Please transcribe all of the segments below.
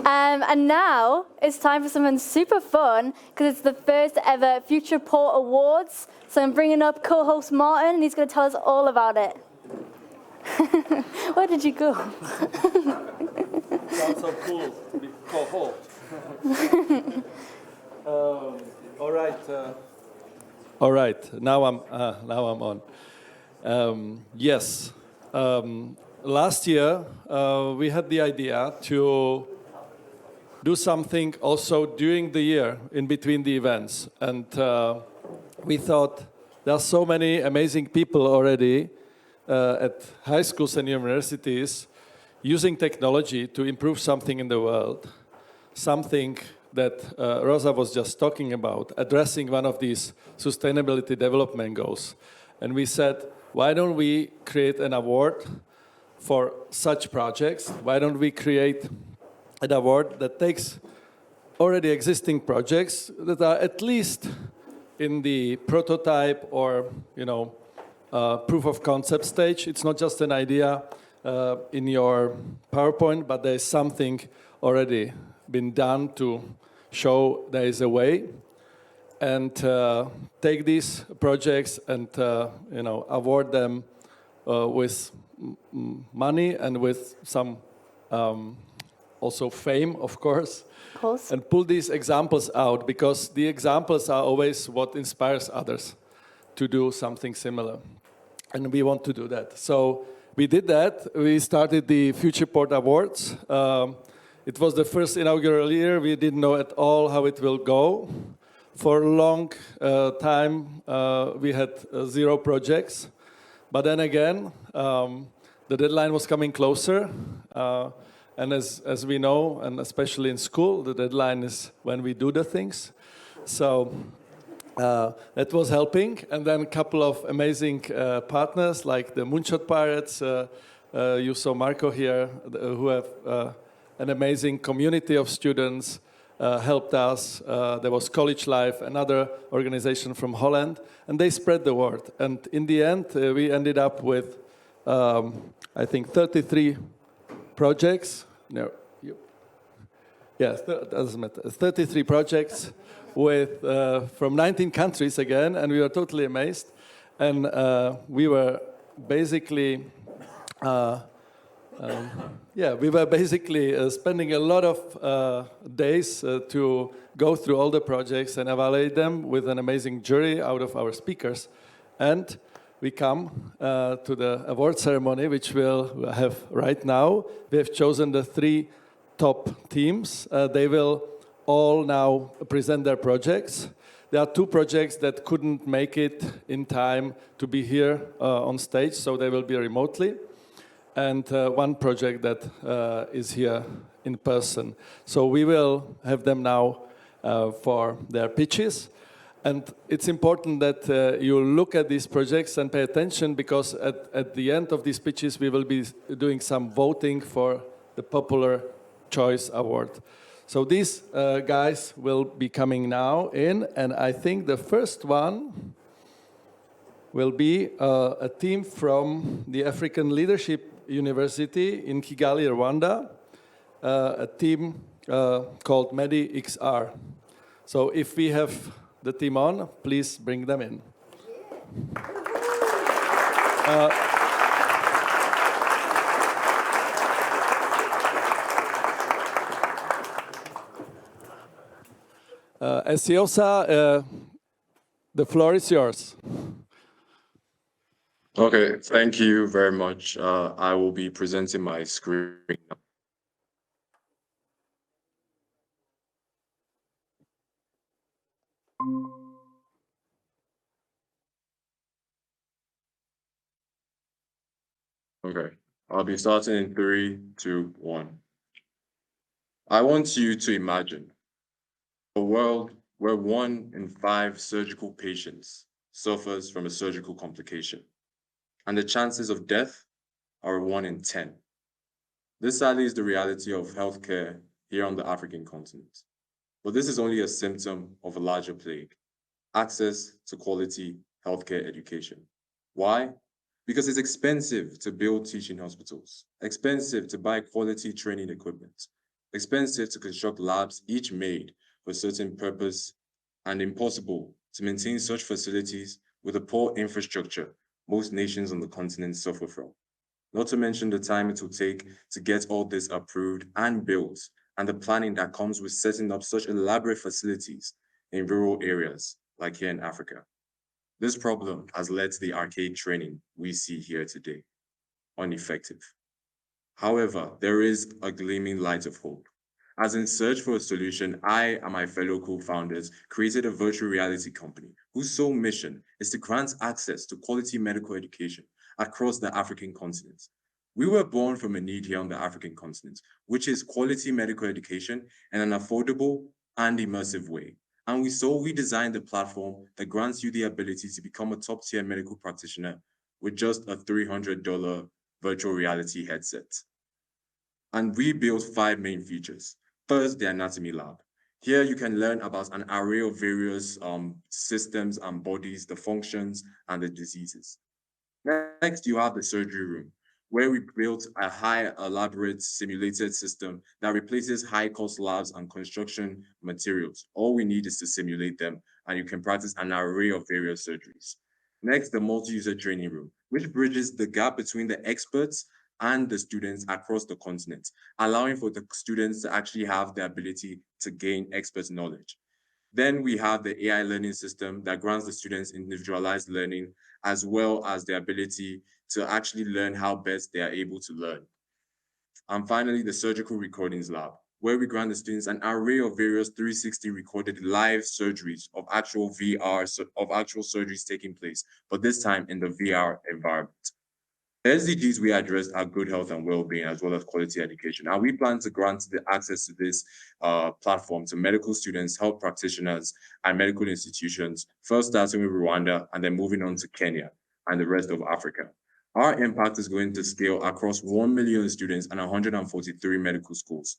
And now it's time for something super fun because it's the first ever Futureport Awards. So I'm bringing up co-host Martin, and he's going to tell us all about it. Where did you go? Sounds so cool to be co-host. All right. Now I'm on. Yes. Last year we had the idea to do something also during the year in between the events, and we thought there are so many amazing people already at high schools and universities using technology to improve something in the world, something that Rosa was just talking about, addressing one of these sustainability development goals. And we said, why don't we create an award for such projects? Why don't we create an award that takes already existing projects that are at least in the prototype or, proof of concept stage. It's not just an idea in your PowerPoint, but there's something already been done to show there is a way. And take these projects and award them with money and with some also fame, of course. And pull these examples out, because the examples are always what inspires others to do something similar. And we want to do that. So we did that. We started the Futureport Awards. It was the first inaugural year. We didn't know at all how it will go. For a long time, we had 0 projects. But then again, the deadline was coming closer. And as we know, and especially in school, the deadline is when we do the things. So that was helping. And then a couple of amazing partners, like the Moonshot Pirates. You saw Marco here, who have an amazing community of students, helped us. There was College Life, another organization from Holland, and they spread the word. And in the end, we ended up with, I think, 33 projects. No, yes, doesn't matter. 33 projects with from 19 countries again, and we were totally amazed. And we were basically, spending a lot of days to go through all the projects and evaluate them with an amazing jury out of our speakers. And we come to the award ceremony, which we'll have right now. We have chosen the 3 top teams. They will all now present their projects. There are 2 projects that couldn't make it in time to be here on stage, so they will be remotely. And 1 project that is here in person. So we will have them now for their pitches. And it's important that you look at these projects and pay attention, because at the end of these pitches, we will be doing some voting for the Popular Choice Award. So these guys will be coming now in, and I think the first one will be a team from the African Leadership University in Kigali, Rwanda, a team called MEDI-XR. So if we have the team on, please bring them in. Esiosa, the floor is yours. Okay, thank you very much. I will be presenting my screen now. Okay, I'll be starting in 3, 2, 1. I want you to imagine a world where 1 in 5 surgical patients suffers from a surgical complication, and the chances of death are 1 in 10. This sadly is the reality of healthcare here on the African continent. But this is only a symptom of a larger plague: access to quality healthcare education. Why? Because it's expensive to build teaching hospitals, expensive to buy quality training equipment, expensive to construct labs, each made for a certain purpose, and impossible to maintain such facilities with the poor infrastructure most nations on the continent suffer from. Not to mention the time it will take to get all this approved and built, and the planning that comes with setting up such elaborate facilities in rural areas like here in Africa. This problem has led to the arcade training we see here today, ineffective. However, there is a gleaming light of hope. As in search for a solution, I and my fellow co-founders created a virtual reality company whose sole mission is to grant access to quality medical education across the African continent. We were born from a need here on the African continent, which is quality medical education in an affordable and immersive way. And we designed a platform that grants you the ability to become a top-tier medical practitioner with just a $300 virtual reality headset. And we built 5 main features. First, the anatomy lab. Here you can learn about an array of various systems and bodies, the functions and the diseases. Next, you have the surgery room, where we built a high elaborate simulated system that replaces high cost labs and construction materials. All we need is to simulate them, and you can practice an array of various surgeries. Next, the multi-user training room, which bridges the gap between the experts and the students across the continent, allowing for the students to actually have the ability to gain expert knowledge. Then we have the AI learning system that grants the students individualized learning, as well as the ability to actually learn how best they are able to learn. And finally, the surgical recordings lab, where we grant the students an array of various 360 recorded live surgeries of actual surgeries taking place, but this time in the VR environment. The SDGs we addressed are good health and well-being, as well as quality education. And we plan to grant the access to this platform to medical students, health practitioners, and medical institutions, first starting with Rwanda and then moving on to Kenya and the rest of Africa. Our impact is going to scale across 1 million students and 143 medical schools.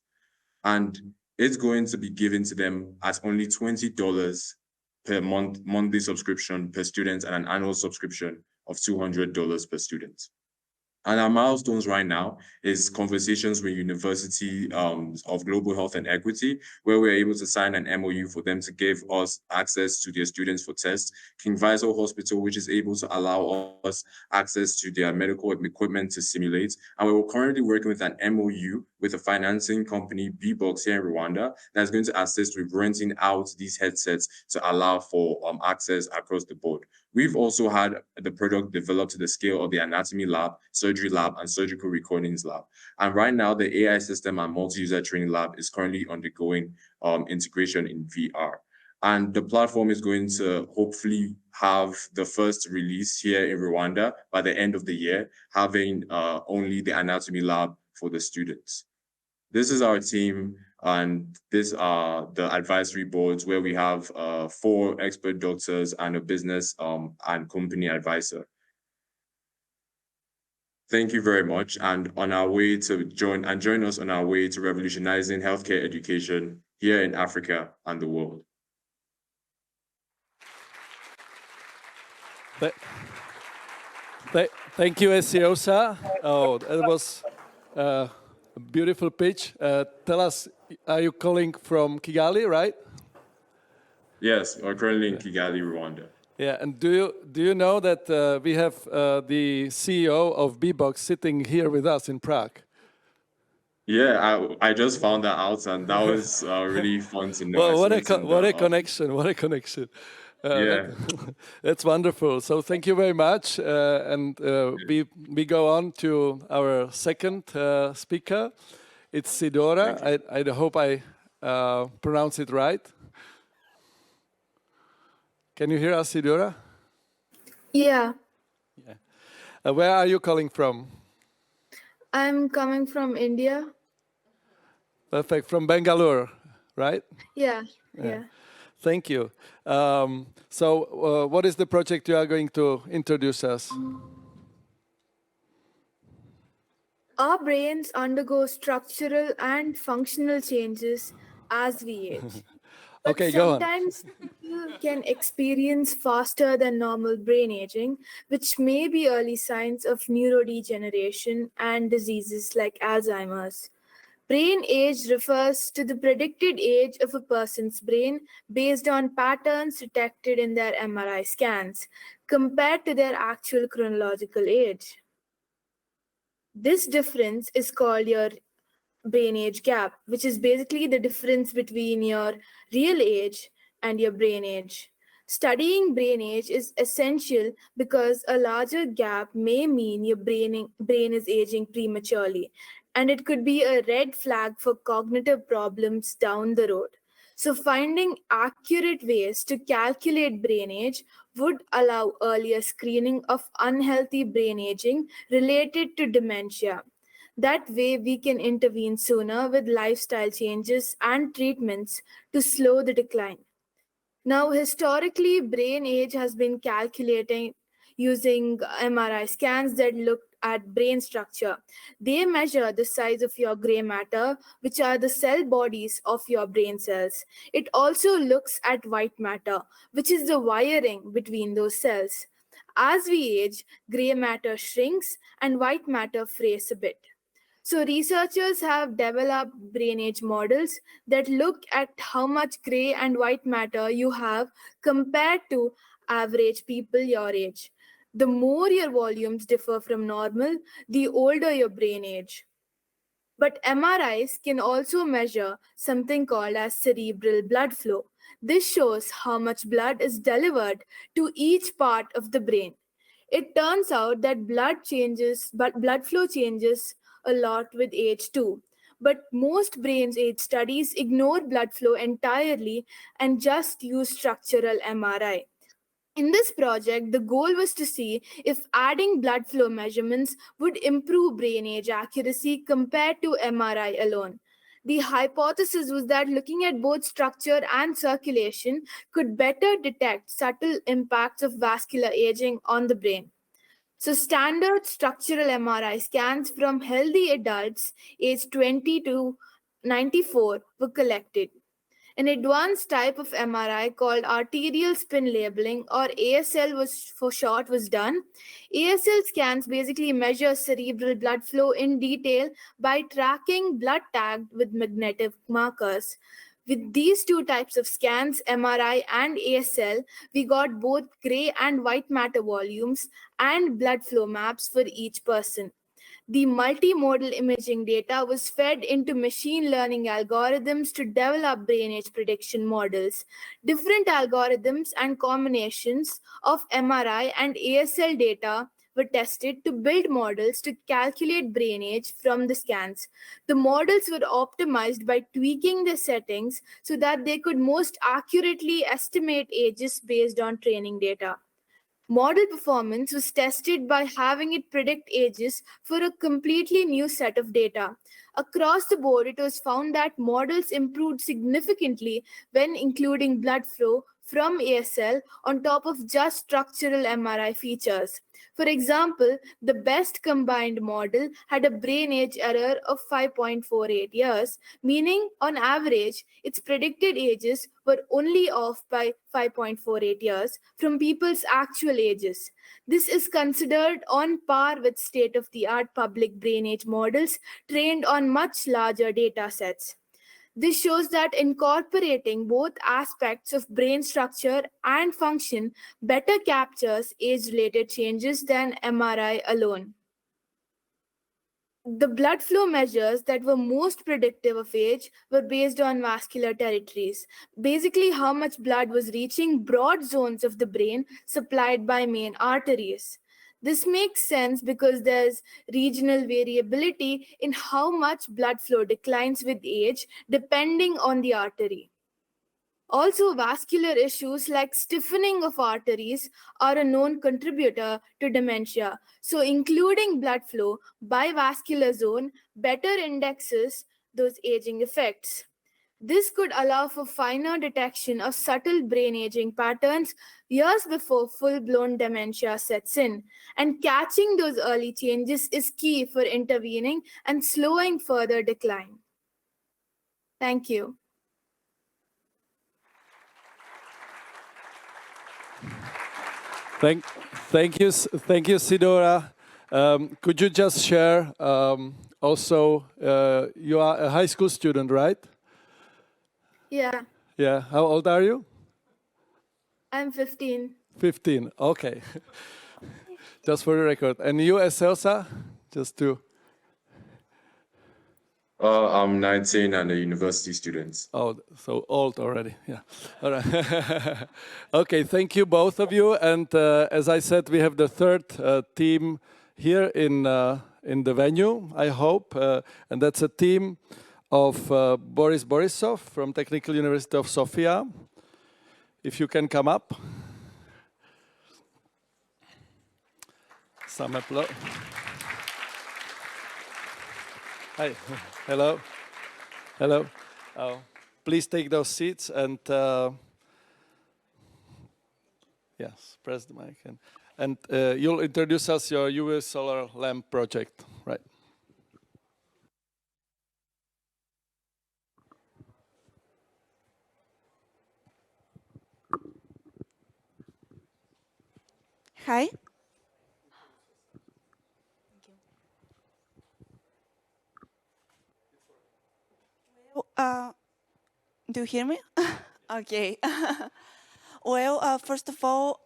And it's going to be given to them at only $20 per month, monthly subscription per student, and an annual subscription of $200 per student. And our milestones right now is conversations with University of Global Health and Equity, where we're able to sign an MOU for them to give us access to their students for tests. King Faisal Hospital, which is able to allow us access to their medical equipment to simulate. And we're currently working with an MOU with a financing company, BBox here in Rwanda, that's going to assist with renting out these headsets to allow for access across the board. We've also had the product developed to the scale of the anatomy lab, surgery lab, and surgical recordings lab. And right now, the AI system and multi-user training lab is currently undergoing integration in VR. And the platform is going to hopefully have the first release here in Rwanda by the end of the year, having only the anatomy lab for the students. This is our team, and these are the advisory boards where we have 4 expert doctors and a business and company advisor. Thank you very much, and on our way to join us on our way to revolutionizing healthcare education here in Africa and the world. Thank you, Esiosa. Oh, that was a beautiful pitch. Tell us, are you calling from Kigali, right? Yes, we're currently in Kigali, Rwanda. Yeah, and do you know that we have the CEO of BBox sitting here with us in Prague? Yeah, I just found that out, and that was really fun to know. Well, what a connection! What a connection! Yeah, that's wonderful. So thank you very much, and we go on to our second speaker. It's Sidora. I hope I pronounce it right. Can you hear us, Sidora? Yeah. Yeah. Where are you calling from? I'm coming from India. Perfect. From Bangalore, right? Yeah. Yeah. Thank you. So what is the project you are going to introduce us? Our brains undergo structural and functional changes as we age. But Okay, go on. sometimes people can experience faster than normal brain aging, which may be early signs of neurodegeneration and diseases like Alzheimer's. Brain age refers to the predicted age of a person's brain based on patterns detected in their MRI scans compared to their actual chronological age. This difference is called your brain age gap, which is basically the difference between your real age and your brain age. Studying brain age is essential because a larger gap may mean your brain is aging prematurely, and it could be a red flag for cognitive problems down the road. So, finding accurate ways to calculate brain age would allow earlier screening of unhealthy brain aging related to dementia. That way, we can intervene sooner with lifestyle changes and treatments to slow the decline. Now, historically, brain age has been calculated using MRI scans that look at brain structure. They measure the size of your gray matter, which are the cell bodies of your brain cells. It also looks at white matter, which is the wiring between those cells. As we age, gray matter shrinks and white matter frays a bit. So, researchers have developed brain age models that look at how much gray and white matter you have compared to average people your age. The more your volumes differ from normal, the older your brain age. But MRIs can also measure something called as cerebral blood flow. This shows how much blood is delivered to each part of the brain. It turns out that blood flow changes a lot with age too. But most brain age studies ignore blood flow entirely and just use structural MRI. In this project, the goal was to see if adding blood flow measurements would improve brain age accuracy compared to MRI alone. The hypothesis was that looking at both structure and circulation could better detect subtle impacts of vascular aging on the brain. So, standard structural MRI scans from healthy adults aged 20 to 94 were collected. An advanced type of MRI called arterial spin labeling, or ASL was for short, was done. ASL scans basically measure cerebral blood flow in detail by tracking blood tagged with magnetic markers. With these two types of scans, MRI and ASL, we got both gray and white matter volumes and blood flow maps for each person. The multimodal imaging data was fed into machine learning algorithms to develop brain age prediction models. Different algorithms and combinations of MRI and ASL data were tested to build models to calculate brain age from the scans. The models were optimized by tweaking the settings so that they could most accurately estimate ages based on training data. Model performance was tested by having it predict ages for a completely new set of data. Across the board, it was found that models improved significantly when including blood flow from ASL on top of just structural MRI features. For example, the best combined model had a brain age error of 5.48 years, meaning on average, its predicted ages were only off by 5.48 years from people's actual ages. This is considered on par with state of the art public brain age models trained on much larger data sets. This shows that incorporating both aspects of brain structure and function better captures age-related changes than MRI alone. The blood flow measures that were most predictive of age were based on vascular territories, basically how much blood was reaching broad zones of the brain supplied by main arteries. This makes sense because there's regional variability in how much blood flow declines with age depending on the artery. Also, vascular issues like stiffening of arteries are a known contributor to dementia. So, including blood flow by vascular zone better indexes those aging effects. This could allow for finer detection of subtle brain aging patterns years before full-blown dementia sets in. And catching those early changes is key for intervening and slowing further decline. Thank you. Thank you, Sidora. Could you just share also, you are a high school student, right? Yeah, Yeah. How old are you? I'm 15. 15. Okay. Just for the record. And you, Elsa? Just to. I'm 19 and a university student. Oh, so old already. Yeah. All right. Okay. Thank you, both of you. And as I said, we have the third team here in the venue, I hope. And that's a team of Boris Borisov from Technical University of Sofia. If you can come up. Some applause. Hi. Hello. Hello. Please take those seats and yes, press the mic. And you'll introduce us your UV solar lamp project, right? Hi. Do you hear me? Okay. Well, first of all,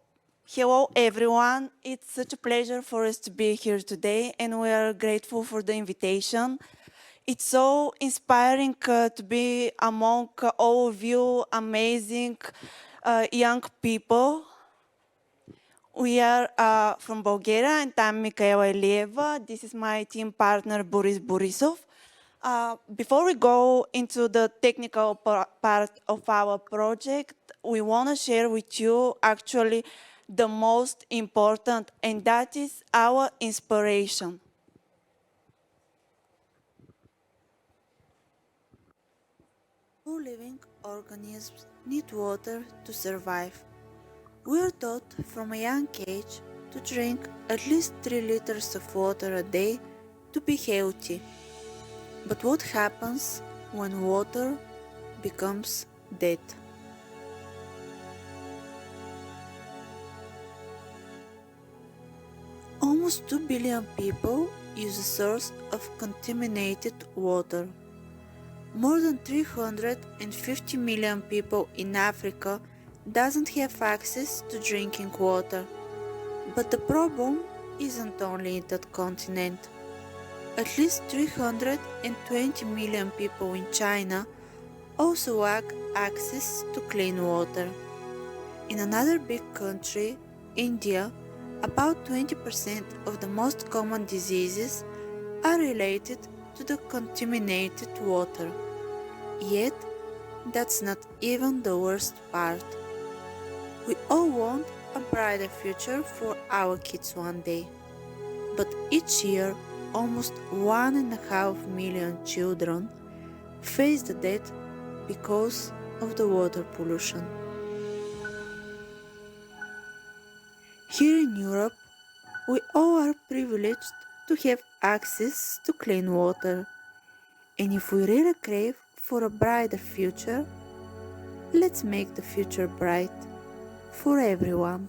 hello everyone. It's such a pleasure for us to be here today, and we are grateful for the invitation. It's so inspiring to be among all of you amazing young people. We are from Bulgaria, and I'm Michaela Ilieva. This is my team partner, Boris Borisov. Before we go into the technical part of our project, we want to share with you actually the most important, and that is our inspiration. All living organisms need water to survive. We are taught from a young age to drink at least 3 liters of water a day to be healthy. But what happens when water becomes dead? Almost 2 billion people use a source of contaminated water. More than 350 million people in Africa doesn't have access to drinking water. But the problem isn't only in that continent. At least 320 million people in China also lack access to clean water. In another big country, India, about 20% of the most common diseases are related to the contaminated water. Yet, that's not even the worst part. We all want a brighter future for our kids one day. But each year, almost 1.5 million children face the death because of the water pollution. Here in Europe, we all are privileged to have access to clean water. And if we really crave for a brighter future, let's make the future bright for everyone.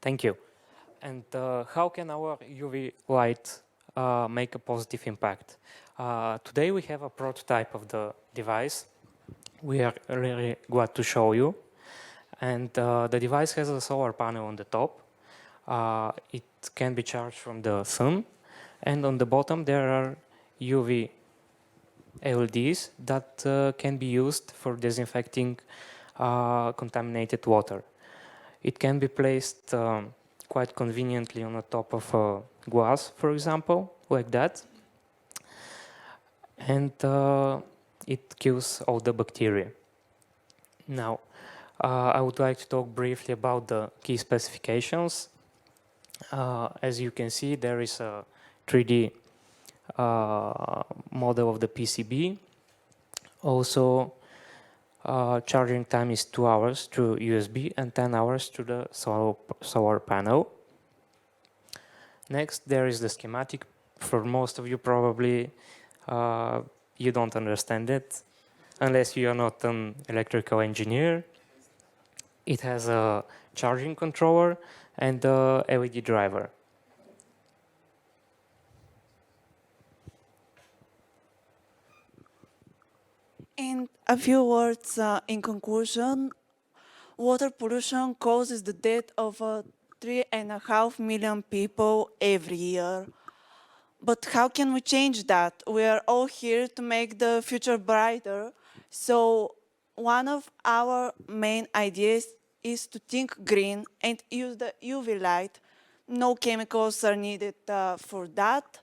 Thank you. And how can our UV light make a positive impact? Today we have a prototype of the device. We are really glad to show you. And the device has a solar panel on the top. It can be charged from the sun. And on the bottom there are UV LEDs that can be used for disinfecting contaminated water. It can be placed quite conveniently on the top of a glass, for example, like that. And it kills all the bacteria. Now, I would like to talk briefly about the key specifications. As you can see, there is a 3D model of the PCB. Also, charging time is 2 hours through USB and 10 hours through the solar panel. Next, there is the schematic. For most of you, probably you don't understand it unless you are not an electrical engineer. It has a charging controller and a LED driver. And a few words in conclusion. Water pollution causes the death of 3.5 million people every year. But how can we change that? We are all here to make the future brighter. So one of our main ideas is to think green and use the UV light. No chemicals are needed for that.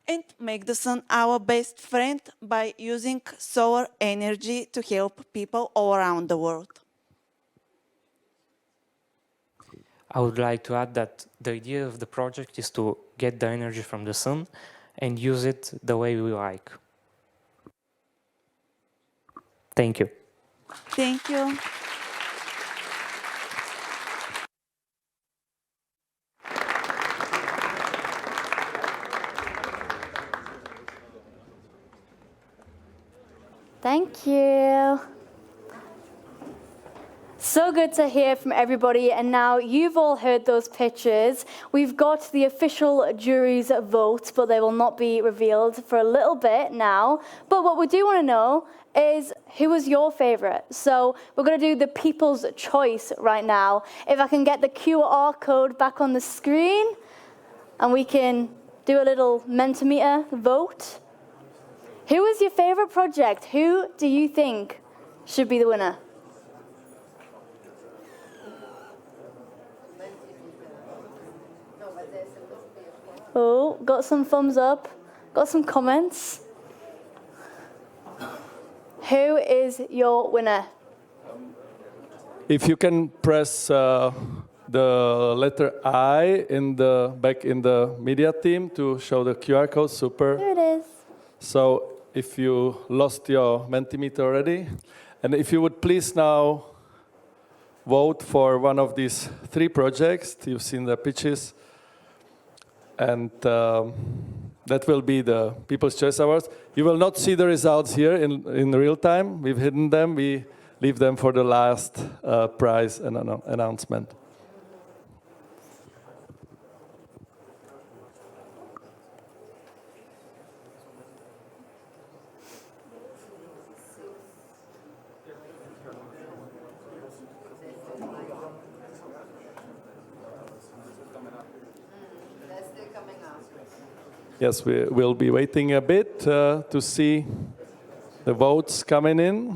And make the sun our best friend by using solar energy to help people all around the world. I would like to add that the idea of the project is to get the energy from the sun and use it the way we like. Thank you. Thank you. Thank you. So good to hear from everybody. And now you've all heard those pitches. We've got the official jury's vote, but they will not be revealed for a little bit now. But what we do want to know is who was your favorite? So we're going to do the people's choice right now. If I can get the QR code back on the screen and we can do a little Mentimeter vote. Who was your favorite project? Who do you think should be the winner? Oh, got some thumbs up, got some comments. Who is your winner? If you can press the letter I back in the media team to show the QR code, super. There it is. So if you lost your Mentimeter already, and if you would please now vote for one of these three projects, you've seen the pitches, and that will be the People's Choice Awards. You will not see the results here in real time. We've hidden them. We leave them for the last prize and announcement. Yes, we will be waiting a bit to see the votes coming in.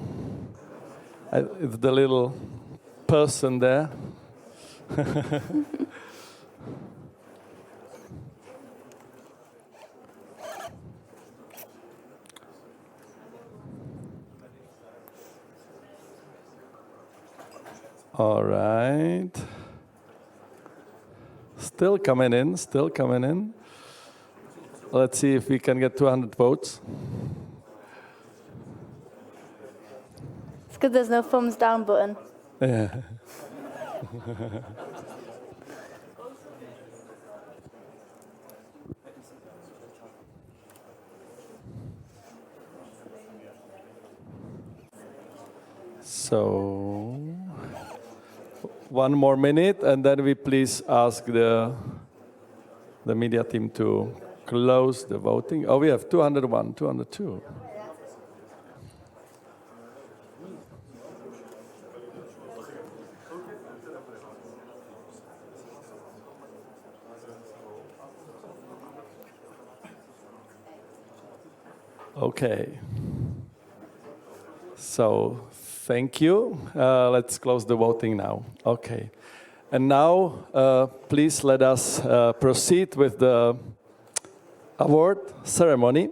The little person there. All right. Still coming in, still coming in. Let's see if we can get 200 votes. It's good there's no thumbs down button. Yeah. So, one more minute, and then we please ask the media team to close the voting. Oh, we have 201, 202. Okay. So, thank you. Let's close the voting now. Okay. And now, please let us proceed with the award ceremony.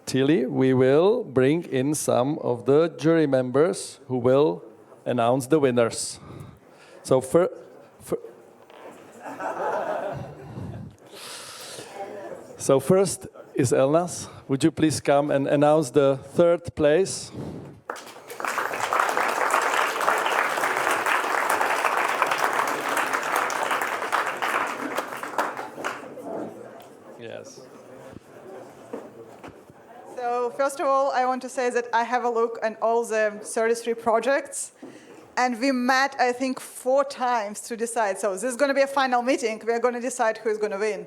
Tilly, we will bring in some of the jury members who will announce the winners. So first is Elnas. Would you please come and announce the third place? So first of all, I want to say that I have a look at all the 33 projects, and we met, I think, 4 times to decide. So this is going to be a final meeting. We're going to decide who is going to win.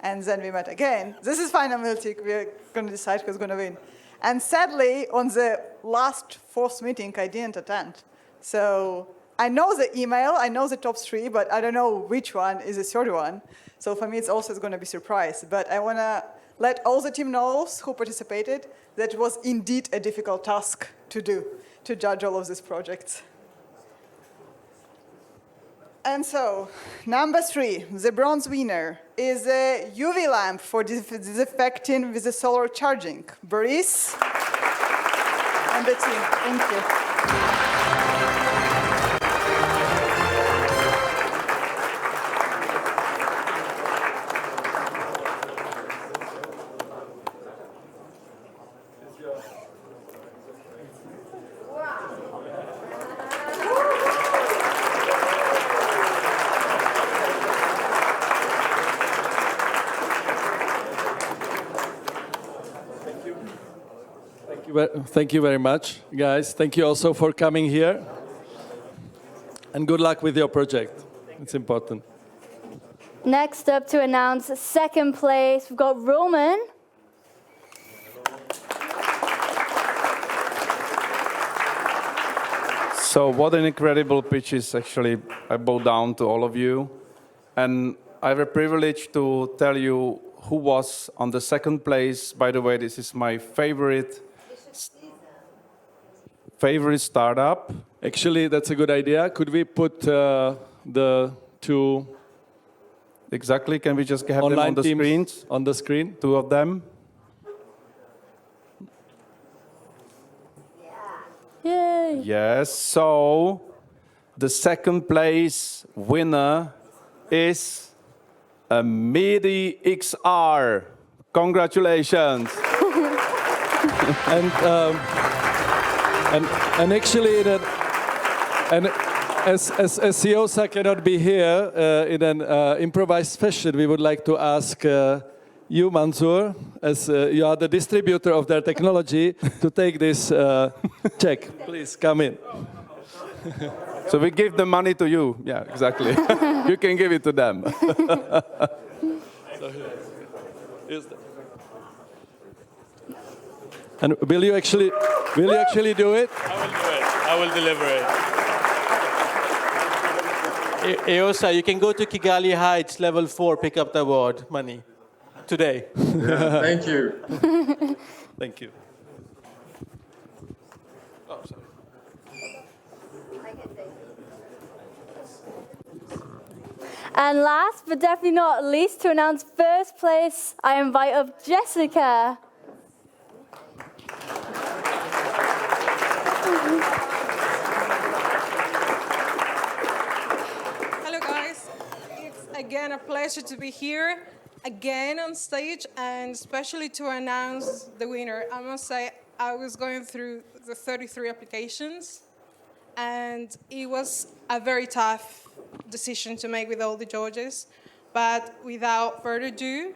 And then we met again. This is final meeting. We're going to decide who's going to win. And sadly, on the last 4th meeting, I didn't attend. So I know the email, I know the top 3, but I don't know which one is the 3rd one. So for me, it's also going to be a surprise. But I want to let all the team know who participated that it was indeed a difficult task to do, to judge all of these projects. And so, number 3, the bronze winner, is a UV lamp for disinfecting with the solar charging. Boris and the team, thank you. Thank you very much, guys. Thank you also for coming here. And good luck with your project. It's important. Next up to announce 2nd place, we've got Roman. So what an incredible pitch is actually. I bow down to all of you. And I have a privilege to tell you who was on the 2nd place. By the way, this is my favorite startup. Actually, that's a good idea. Could we put the 2 Exactly. Can we just have them online on the teams screens? on the screen? 2 of them. Yay! Yes. So the 2nd place winner is a MIDI XR. Congratulations. And actually, as Siosa cannot be here in an improvised fashion, we would like to ask you, Mansour, as you are the distributor of their technology, to take this check. Please come in. So we give the money to you. Yeah, exactly. You can give it to them. So here's the. And will you actually do it? I will do it. I will deliver it. Eosa, you can go to Kigali Heights, level 4, pick up the award money today. Yeah, thank you. Thank you. Oh, sorry. And last but definitely not least, to announce 1st place, I invite up Jessica. Hello guys, it's again a pleasure to be here, again on stage, and especially to announce the winner. I must say, I was going through the 33 applications, and it was a very tough decision to make with all the judges, but without further ado,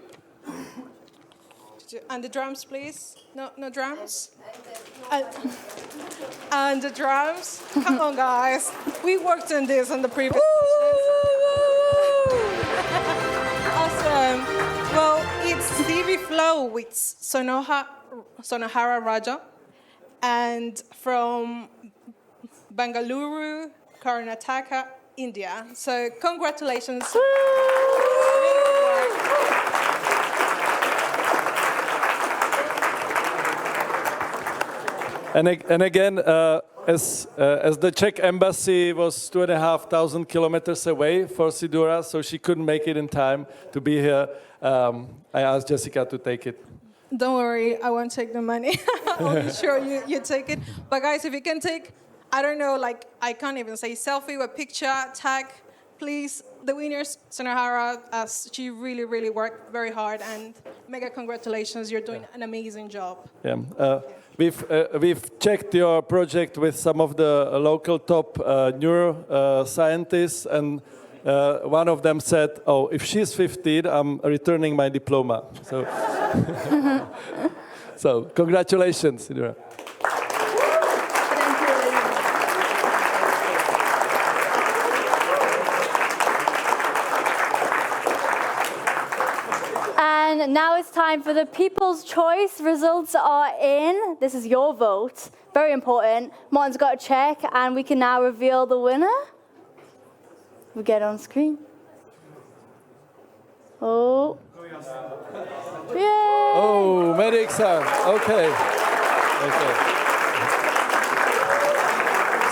and the drums please, no drums? And the drums, come on guys, we worked on this on the previous Awesome. Well, it's CV Flow with Sonohara Raja, and from Bangalore, Karnataka, India. So congratulations. And again, as the Czech embassy was 2,500 kilometers away for Sidura, so she couldn't make it in time to be here, I asked Jessica to take it. Don't worry, I won't take the money. I'll be sure you take it. But guys, if you can take, I don't know, like, I can't even say selfie, but picture, tag, please. The winners, Sonohara, she really, really worked very hard, and mega congratulations. You're doing an amazing job. Yeah. We've checked your project with some of the local top neuroscientists, and one of them said, "Oh, if she's 15, I'm returning my diploma." So, So congratulations, Indira. And now it's time for the People's Choice. Results are in. This is your vote. Very important. Martin's got to check, and we can now reveal the winner. We get on screen. Oh. Yay! Oh, Medicsar. Okay.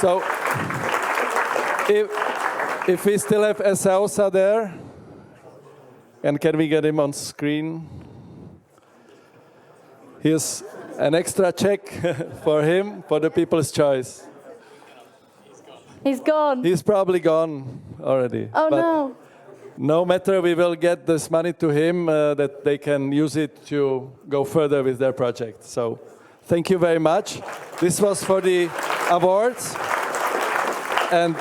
So, if we still have Esausa there, and can we get him on screen? Here's an extra check for him, for the People's Choice. He's gone. He's probably gone already. Oh, but no. no matter, we will get this money to him that they can use it to go further with their project. So thank you very much. This was for the awards. And